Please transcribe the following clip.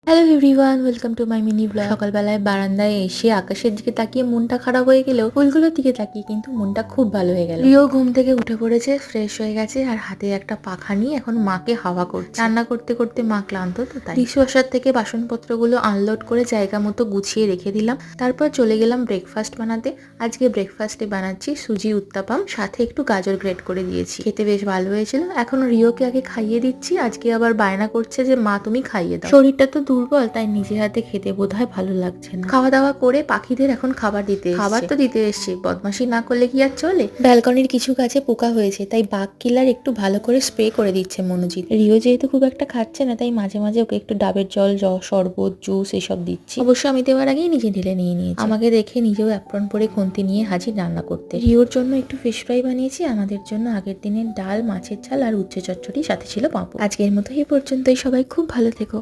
Hello everyone, welcome to my mini blog. সকালবেলায় বারান্দায় এসে আকাশের দিকে তাকিয়ে মনটা খারাপ হয়ে গেলেও ফুলগুলোর দিকে তাকিয়ে কিন্তু মনটা খুব ভালো হয়ে গেল। রিও ঘুম থেকে উঠে পড়েছে, ফ্রেশ হয়ে গেছে আর হাতে একটা পাখা নিয়ে এখন মাকে হাওয়া করছে। রান্না করতে করতে মা ক্লান্ত, তো তাই ডিশওয়াশার থেকে বাসনপত্রগুলো আনলোড করে জায়গা মতো গুছিয়ে রেখে দিলাম। তারপর চলে গেলাম ব্রেকফাস্ট বানাতে। আজকে ব্রেকফাস্টে বানাচ্ছি সুজি উত্তাপাম, সাথে একটু গাজর গ্রেট করে দিয়েছি। খেতে বেশ ভালো হয়েছিল। এখন রিওকে আগে খাইয়ে দিচ্ছি। আজকে আবার বায়না করছে যে মা তুমি খাইয়ে দাও। শরীরটা তো দুর্বল, তাই নিজে হাতে খেতে বোধহয় ভালো লাগছে না। খাওয়া দাওয়া করে পাখিদের এখন খাবার দিতে এসছি, বদমাশি না করলে কি আর চলে। ব্যালকনির কিছু গাছে পোকা হয়েছে, তাই বাঘ কিলার একটু ভালো করে স্প্রে করে দিচ্ছে মনোজিৎ। রিও যেহেতু খুব একটা খাচ্ছে না, তাই মাঝে মাঝে ওকে একটু ডাবের জল, শরবত, জুস এসব দিচ্ছি। অবশ্য আমি দেওয়ার আগেই নিজে ঢেলে নিয়ে নিয়েছি। আমাকে দেখে নিজেও অ্যাপ্রন পরে খুন্তি নিয়ে হাজির রান্না করতে। রিওর জন্য একটু ফিশ ফ্রাই বানিয়েছি, আমাদের জন্য আগের দিনের ডাল, মাছের ঝাল আর উচ্ছে চচ্চড়ি, সাথে ছিল পাঁপড়। আজকের মতো এই পর্যন্তই। সবাই খুব ভালো থেকো।